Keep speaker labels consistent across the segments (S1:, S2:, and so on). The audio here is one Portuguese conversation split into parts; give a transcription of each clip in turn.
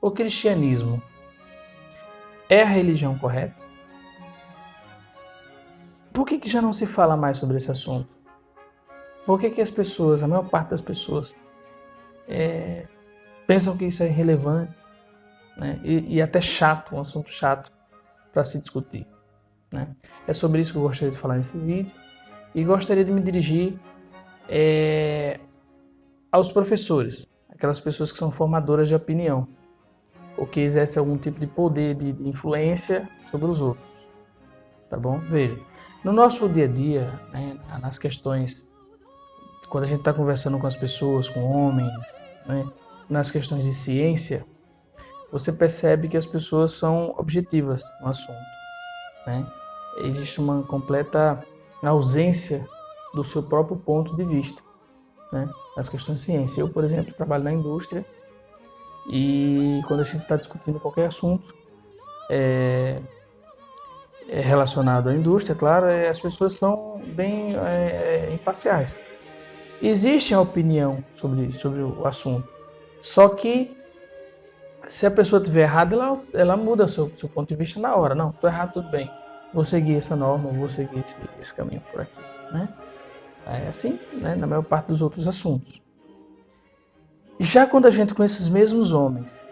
S1: o cristianismo é a religião correta? Por que já não se fala mais sobre esse assunto? Por que as pessoas, a maior parte das pessoas, pensam que isso é irrelevante, né? E até chato, um assunto chato para se discutir, né? É sobre isso que eu gostaria de falar nesse vídeo e gostaria de me dirigir aos professores, aquelas pessoas que são formadoras de opinião ou que exercem algum tipo de poder, de influência sobre os outros, tá bom? Veja, no nosso dia a dia, né, nas questões, quando a gente está conversando com as pessoas, com homens, né, nas questões de ciência, você percebe que as pessoas são objetivas no assunto, né? Existe uma completa ausência do seu próprio ponto de vista, né, nas questões de ciência. Eu, por exemplo, trabalho na indústria e quando a gente está discutindo qualquer assunto relacionado à indústria, claro, as pessoas são bem imparciais. Existe a opinião sobre o assunto, só que se a pessoa estiver errada, ela muda o seu ponto de vista na hora. Não, estou errado, tudo bem. Vou seguir essa norma, vou seguir esse caminho por aqui, né? É assim, né, na maior parte dos outros assuntos. Já quando a gente com esses mesmos homens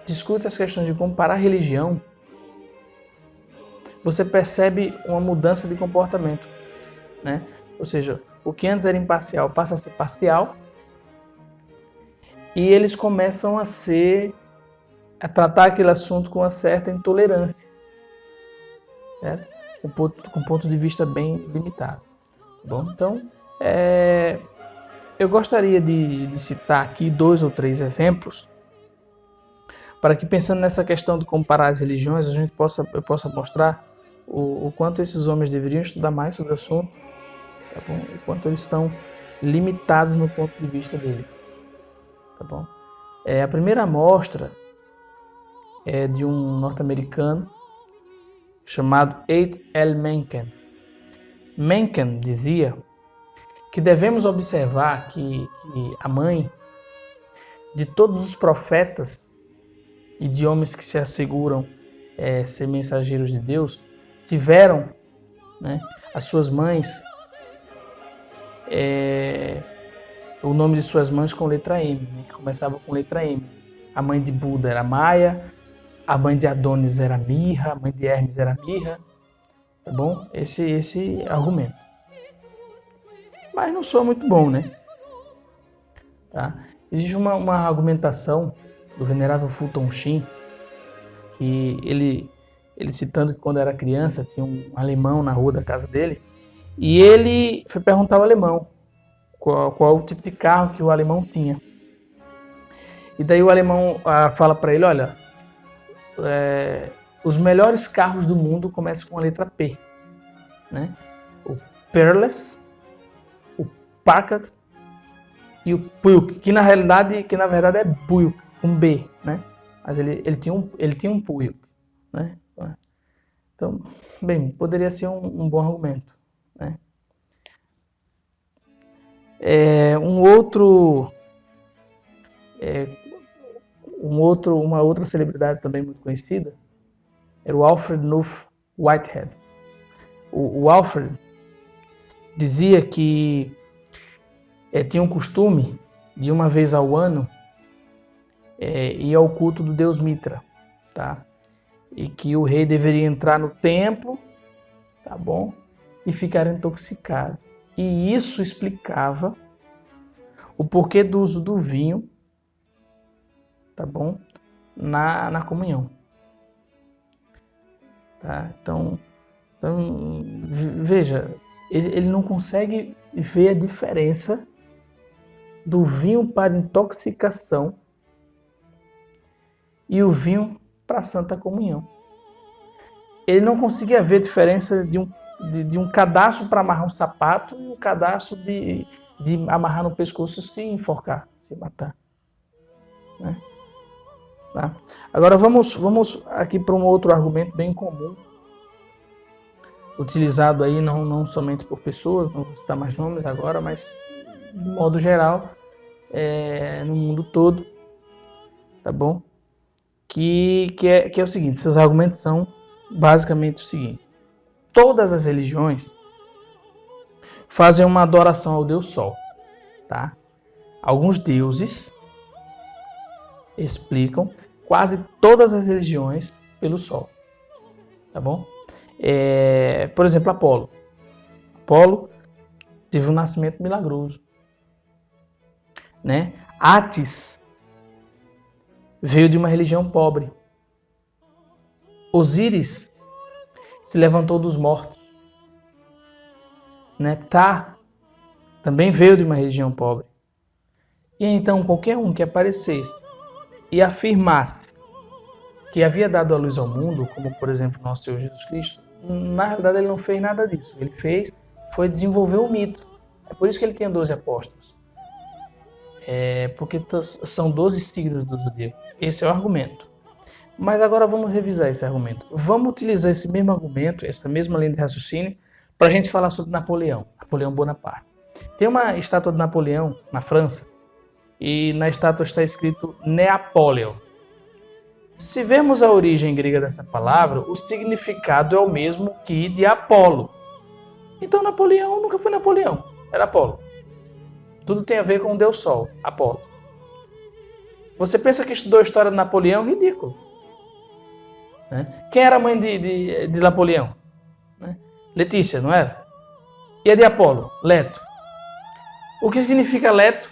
S1: discute as questões de comparar religião, você percebe uma mudança de comportamento, né? Ou seja, o que antes era imparcial passa a ser parcial e eles começam a tratar aquele assunto com uma certa intolerância, certo? Com um ponto de vista bem limitado. Bom, então, eu gostaria de citar aqui 2 ou 3 exemplos para que, pensando nessa questão de comparar as religiões, eu possa mostrar o quanto esses homens deveriam estudar mais sobre o assunto, tá bom? E quanto eles estão limitados no ponto de vista deles, tá bom? A primeira amostra é de um norte-americano chamado Ed L. Mencken. Mencken dizia que devemos observar que a mãe de todos os profetas e de homens que se asseguram ser mensageiros de Deus tiveram, né, as suas mães, o nome de suas mães com letra M, né, que começava com letra M. A mãe de Buda era Maia, a mãe de Adonis era Mirra, a mãe de Hermes era Mirra, tá bom? Esse argumento. Mas não soa muito bom, né? Tá? Existe uma argumentação do venerável Fulton Sheen, que ele citando que quando era criança tinha um alemão na rua da casa dele, e ele foi perguntar ao alemão qual o tipo de carro que o alemão tinha. E daí o alemão fala para ele, olha, os melhores carros do mundo começam com a letra P, né? O Peerless, o Packard e o Buick, que na verdade é Buick com B, né? Mas ele tinha um Buick, né? Então, bem, poderia ser um bom argumento, né? Uma outra celebridade também muito conhecida era o Alfred North Whitehead. O Alfred dizia que tinha um costume de uma vez ao ano ir ao culto do deus Mitra, tá? E que o rei deveria entrar no templo, tá bom? E ficar intoxicado. E isso explicava o porquê do uso do vinho, tá bom? Na comunhão. Tá? Então, veja, ele não consegue ver a diferença do vinho para intoxicação e o vinho para a Santa Comunhão. Ele não conseguia ver a diferença de um cadastro para amarrar um sapato e um cadastro de amarrar no pescoço, se enforcar, se matar, né? Tá? Agora vamos aqui para um outro argumento bem comum, utilizado aí não somente por pessoas, não vou citar mais nomes agora, mas de modo geral, no mundo todo, tá bom? que é o seguinte, seus argumentos são basicamente o seguinte: todas as religiões fazem uma adoração ao Deus Sol, tá? Alguns deuses explicam quase todas as religiões pelo Sol, tá bom? Por exemplo, Apolo. Apolo teve um nascimento milagroso, né? Átis veio de uma religião pobre. Osíris se levantou dos mortos. Ptah também veio de uma religião pobre. E então qualquer um que aparecesse e afirmasse que havia dado a luz ao mundo, como por exemplo nosso Senhor Jesus Cristo, na realidade ele não fez nada disso. Ele foi desenvolver o mito. É por isso que ele tinha 12 apóstolos. Porque são 12 signos do zodíaco. Esse é o argumento. Mas agora vamos revisar esse argumento. Vamos utilizar esse mesmo argumento, essa mesma linha de raciocínio, para a gente falar sobre Napoleão Bonaparte. Tem uma estátua de Napoleão na França, e na estátua está escrito Neapóleo. Se vemos a origem grega dessa palavra, o significado é o mesmo que de Apolo. Então Napoleão nunca foi Napoleão, era Apolo. Tudo tem a ver com o Deus Sol, Apolo. Você pensa que estudou a história de Napoleão? Ridículo. Quem era a mãe de Napoleão? Letícia, não era? E a de Apolo? Leto. O que significa Leto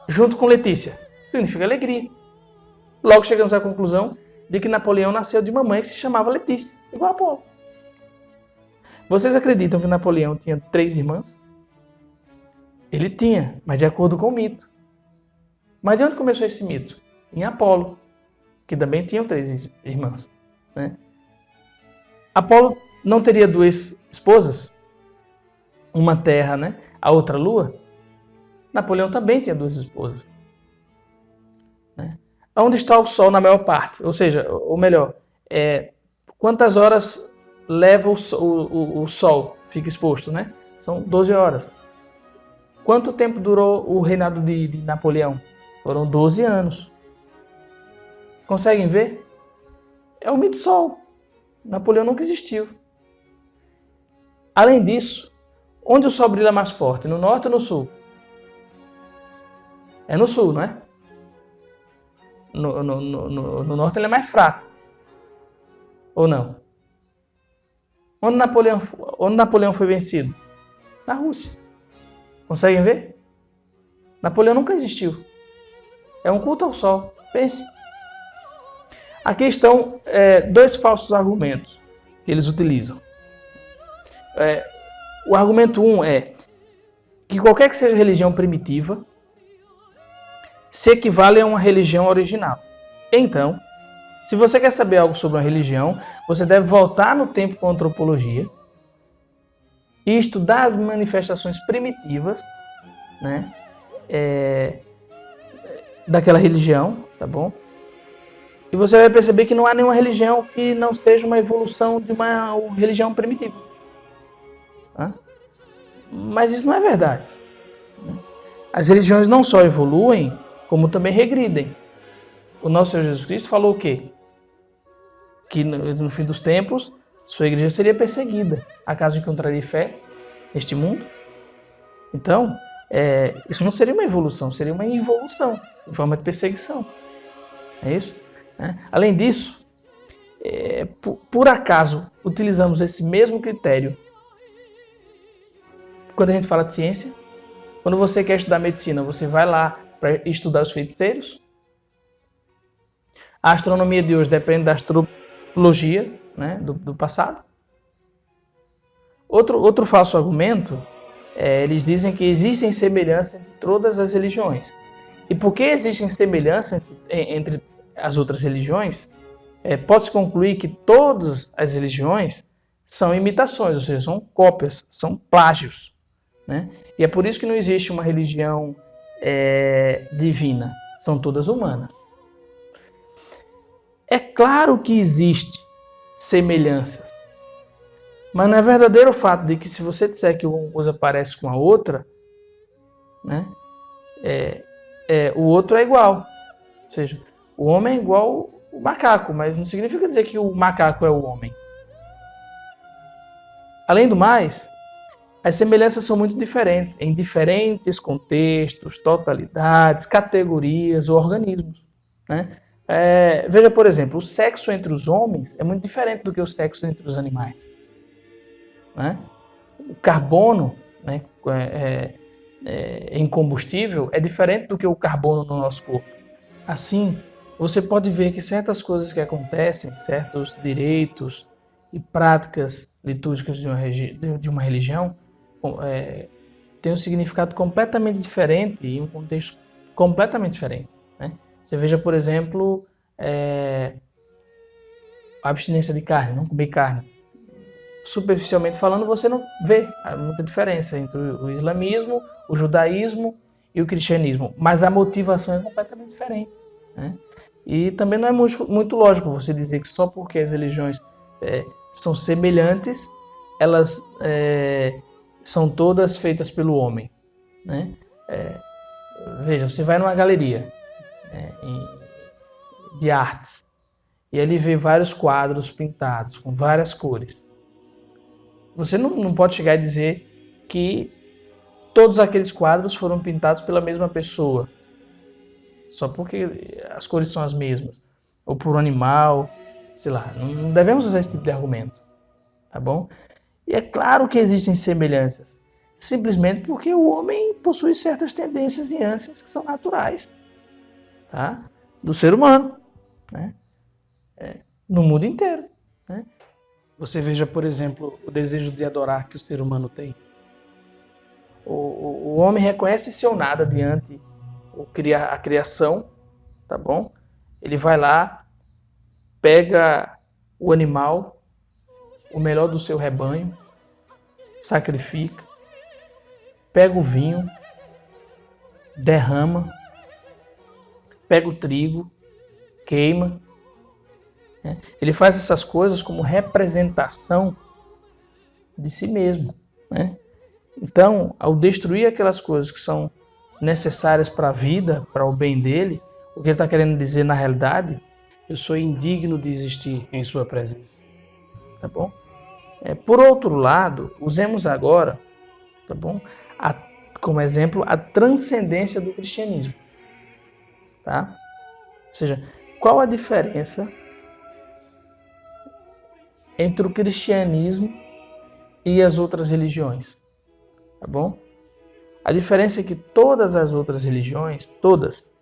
S1: junto com Letícia? Significa alegria. Logo chegamos à conclusão de que Napoleão nasceu de uma mãe que se chamava Letícia, igual a Apolo. Vocês acreditam que Napoleão tinha 3 irmãs? Ele tinha, mas de acordo com o mito. Mas de onde começou esse mito? Em Apolo, que também tinham 3 irmãs. Apolo não teria 2 esposas? Uma terra, a outra lua? Napoleão também tinha 2 esposas. Onde está o Sol na maior parte? Ou seja, ou melhor, quantas horas leva o Sol, fica exposto, São 12 horas. Quanto tempo durou o reinado de Napoleão? Foram 12 anos. Conseguem ver? É o mito Sol. Napoleão nunca existiu. Além disso, onde o Sol brilha mais forte? No norte ou no sul? É no sul, não é? No norte ele é mais fraco. Ou não? Onde Napoleão foi vencido? Na Rússia. Conseguem ver? Napoleão nunca existiu. É um culto ao Sol. Pense. Aqui estão 2 falsos argumentos que eles utilizam. O argumento 1 é que qualquer que seja religião primitiva se equivale a uma religião original. Então, se você quer saber algo sobre uma religião, você deve voltar no tempo com a antropologia e estudar as manifestações primitivas, daquela religião, tá bom? E você vai perceber que não há nenhuma religião que não seja uma evolução de uma religião primitiva. Mas isso não é verdade. As religiões não só evoluem, como também regridem. O nosso Senhor Jesus Cristo falou o quê? Que no fim dos tempos, sua igreja seria perseguida. Acaso encontraria fé neste mundo? Então, isso não seria uma evolução, seria uma involução, em forma de perseguição. É isso? Além disso, por acaso utilizamos esse mesmo critério quando a gente fala de ciência? Quando você quer estudar medicina, você vai lá para estudar os feiticeiros? A astronomia de hoje depende da astrologia, do passado. Outro falso argumento, eles dizem que existem semelhanças entre todas as religiões. E porque existem semelhanças entre as outras religiões, pode-se concluir que todas as religiões são imitações, ou seja, são cópias, são plágios. E é por isso que não existe uma religião divina, são todas humanas. É claro que existe semelhanças, mas não é verdadeiro o fato de que se você disser que uma coisa parece com a outra, o outro é igual. Ou seja, o homem é igual o macaco, mas não significa dizer que o macaco é o homem. Além do mais, as semelhanças são muito diferentes em diferentes contextos, totalidades, categorias ou organismos, né? Veja, por exemplo, o sexo entre os homens é muito diferente do que o sexo entre os animais, né? O carbono, né, em combustível é diferente do que o carbono no nosso corpo. Assim, você pode ver que certas coisas que acontecem, certos direitos e práticas litúrgicas de uma religião têm um significado completamente diferente e um contexto completamente diferente, né? Você veja, por exemplo, a abstinência de carne, não comer carne. Superficialmente falando, você não vê muita diferença entre o islamismo, o judaísmo e o cristianismo, mas a motivação é completamente diferente, né? E também não é muito lógico você dizer que só porque as religiões são semelhantes, elas são todas feitas pelo homem, né? Veja, você vai numa galeria de artes e ali vê vários quadros pintados com várias cores. Você não pode chegar e dizer que todos aqueles quadros foram pintados pela mesma pessoa, só porque as cores são as mesmas, ou por um animal, sei lá. Não devemos usar esse tipo de argumento, tá bom? E é claro que existem semelhanças, simplesmente porque o homem possui certas tendências e ânsias que são naturais, tá? Do ser humano, né? No mundo inteiro, né? Você veja, por exemplo, o desejo de adorar que o ser humano tem. O homem reconhece seu nada diante a criação, tá bom? Ele vai lá, pega o animal, o melhor do seu rebanho, sacrifica, pega o vinho, derrama, pega o trigo, queima. Ele faz essas coisas como representação de si mesmo, né? Então, ao destruir aquelas coisas que são necessárias para a vida, para o bem dele, o que ele está querendo dizer na realidade, eu sou indigno de existir em sua presença, tá bom? Por outro lado, usemos agora, tá bom? Como exemplo, a transcendência do cristianismo, tá? Ou seja, qual a diferença entre o cristianismo e as outras religiões, tá bom? A diferença é que todas as outras religiões, todas,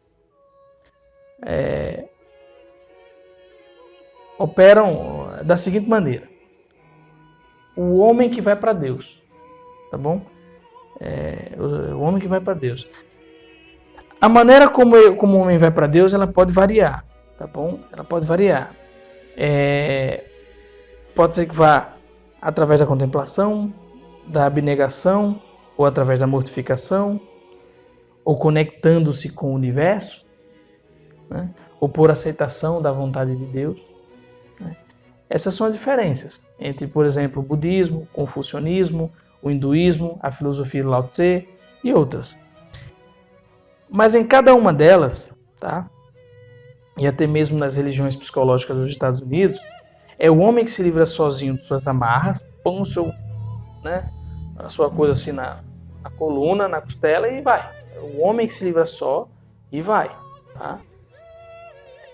S1: operam da seguinte maneira: o homem que vai para Deus, tá bom? O homem que vai para Deus. A maneira como o homem vai para Deus, ela pode variar, tá bom? Ela pode variar. Pode ser que vá através da contemplação, da abnegação, ou através da mortificação, ou conectando-se com o universo, né? Ou por aceitação da vontade de Deus, né? Essas são as diferenças entre, por exemplo, o budismo, o confucionismo, o hinduísmo, a filosofia de Lao Tse e outras. Mas em cada uma delas, tá? E até mesmo nas religiões psicológicas dos Estados Unidos, é o homem que se livra sozinho de suas amarras, põe a sua coisa assim na coluna, na costela e vai. É o homem que se livra só e vai, tá?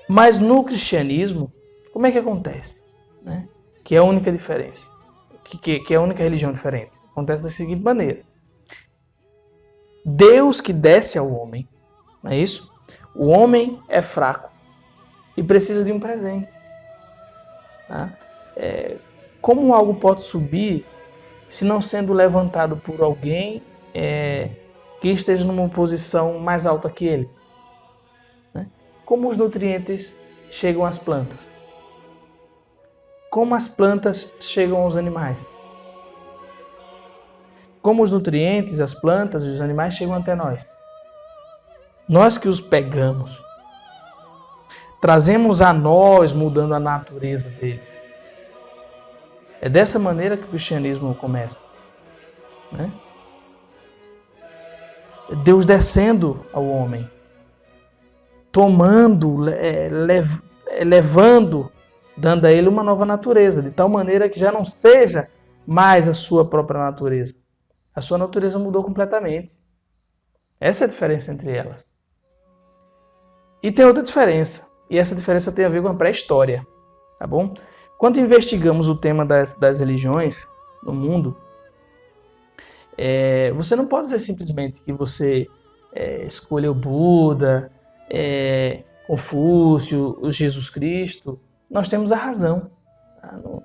S1: Mas no cristianismo, como é que acontece, né? Que é a única diferença, que é a única religião diferente. Acontece da seguinte maneira: Deus que desce ao homem, não é isso? O homem é fraco e precisa de um presente. Tá? Como algo pode subir se não sendo levantado por alguém que esteja numa posição mais alta que ele? Né? Como os nutrientes chegam às plantas? Como as plantas chegam aos animais? Como os nutrientes, as plantas e os animais chegam até nós? Nós que os pegamos. Trazemos a nós, mudando a natureza deles. É dessa maneira que o cristianismo começa, né? Deus descendo ao homem. levando, dando a ele uma nova natureza, de tal maneira que já não seja mais a sua própria natureza. A sua natureza mudou completamente. Essa é a diferença entre elas. E tem outra diferença, e essa diferença tem a ver com a pré-história, tá bom? Quando investigamos o tema das religiões no mundo, você não pode dizer simplesmente que você escolheu Buda, Confúcio, o Jesus Cristo. Nós temos a razão. Tá? Não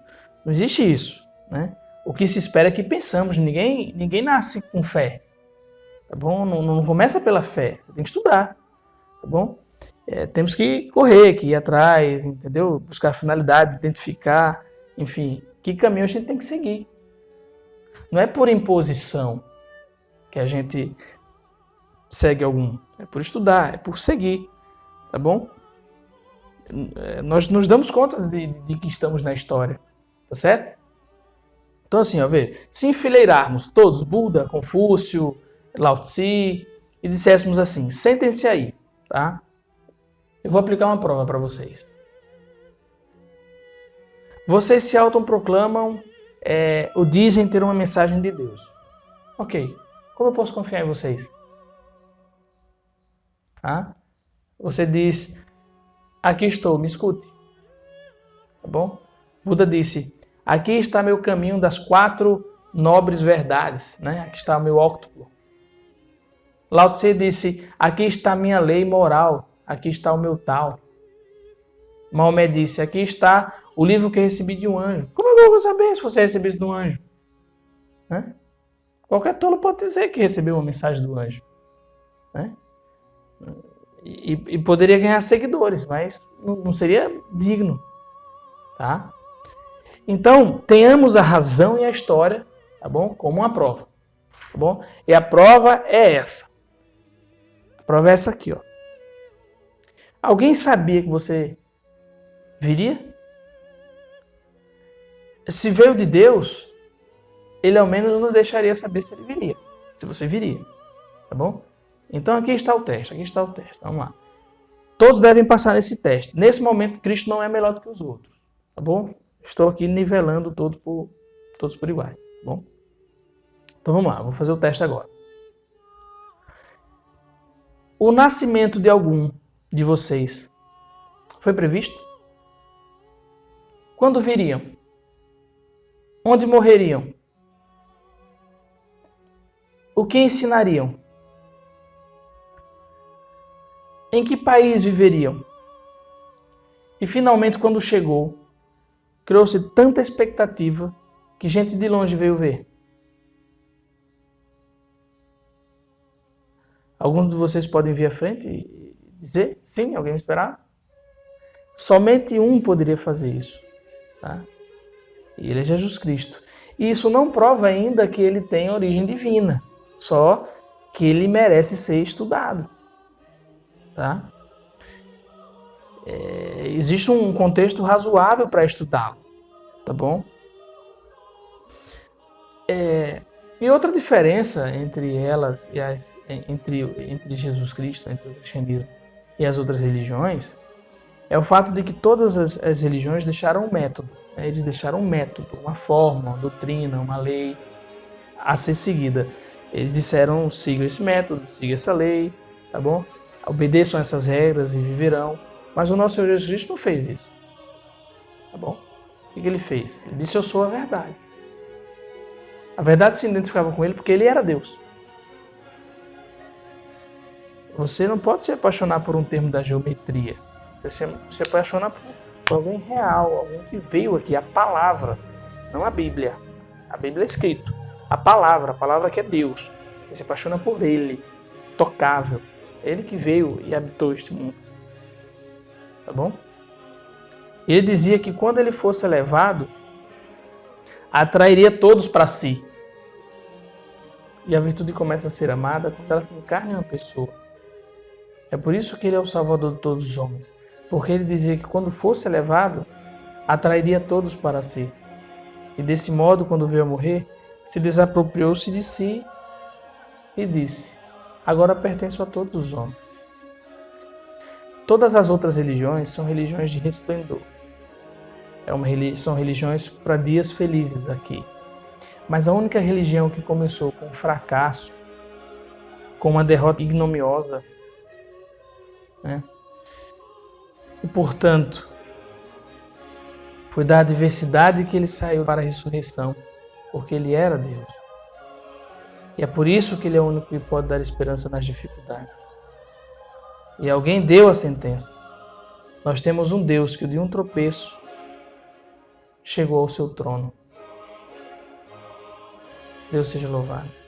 S1: existe isso, né? O que se espera é que pensamos. Ninguém nasce com fé, tá bom? Não começa pela fé. Você tem que estudar, tá bom? Temos que correr, que ir atrás, entendeu? Buscar finalidade, identificar, enfim, que caminho a gente tem que seguir. Não é por imposição que a gente segue algum. É por estudar, é por seguir, tá bom? Nós nos damos conta de que estamos na história, tá certo? Então assim, veja, se enfileirarmos todos, Buda, Confúcio, Lao Tse, e disséssemos assim, sentem-se aí, tá? Eu vou aplicar uma prova para vocês. Vocês se autoproclamam ou dizem ter uma mensagem de Deus. Ok. Como eu posso confiar em vocês? Você diz, aqui estou, me escute. Tá bom? Buda disse, aqui está meu caminho das 4 nobres verdades. Né? Aqui está o meu óctuplo. Lao Tse disse, aqui está a minha lei moral. Aqui está o meu tal. Maomé disse, aqui está o livro que recebi de um anjo. Como eu vou saber se você recebeu isso de um anjo? Né? Qualquer tolo pode dizer que recebeu uma mensagem do anjo. Né? E poderia ganhar seguidores, mas não seria digno. Tá? Então, tenhamos a razão e a história, tá bom? Como uma prova. Tá bom? E a prova é essa. A prova é essa aqui, ó. Alguém sabia que você viria? Se veio de Deus, ele ao menos não deixaria saber se ele viria, se você viria, tá bom? Então aqui está o teste, vamos lá. Todos devem passar nesse teste. Nesse momento, Cristo não é melhor do que os outros, tá bom? Estou aqui nivelando todos por iguais, tá bom? Então vamos lá, vou fazer o teste agora. O nascimento de algum de vocês foi previsto? Quando viriam? Onde morreriam? O que ensinariam? Em que país viveriam? E finalmente, quando chegou, criou-se tanta expectativa que gente de longe veio ver. Alguns de vocês podem vir à frente e dizer, sim, alguém me esperava? Somente um poderia fazer isso. Tá? E ele é Jesus Cristo. E isso não prova ainda que ele tem origem divina, só que ele merece ser estudado. Tá? Existe um contexto razoável para estudá-lo. Tá bom? E outra diferença entre elas, entre Jesus Cristo, entre o cristianismo e as outras religiões, é o fato de que todas as religiões deixaram um método. Né? Eles deixaram um método, uma forma, uma doutrina, uma lei a ser seguida. Eles disseram, siga esse método, siga essa lei, tá bom? Obedeçam essas regras e viverão. Mas o nosso Senhor Jesus Cristo não fez isso. Tá bom? O que ele fez? Ele disse, eu sou a verdade. A verdade se identificava com ele porque ele era Deus. Você não pode se apaixonar por um termo da geometria. Você se apaixona por alguém real, alguém que veio aqui, a palavra, não a Bíblia. A Bíblia é escrito. A palavra que é Deus. Você se apaixona por ele, tocável. Ele que veio e habitou este mundo. Tá bom? Ele dizia que quando ele fosse elevado, atrairia todos para si. E a virtude começa a ser amada quando ela se encarna em uma pessoa. É por isso que ele é o Salvador de todos os homens. Porque ele dizia que quando fosse elevado, atrairia todos para si. E desse modo, quando veio a morrer, se desapropriou-se de si e disse, agora pertenço a todos os homens. Todas as outras religiões são religiões de resplendor. São religiões para dias felizes aqui. Mas a única religião que começou com um fracasso, com uma derrota ignominiosa, né? E, portanto, foi da adversidade que ele saiu para a ressurreição, porque ele era Deus. E é por isso que ele é o único que pode dar esperança nas dificuldades. E alguém deu a sentença. Nós temos um Deus que de um tropeço chegou ao seu trono. Deus seja louvado.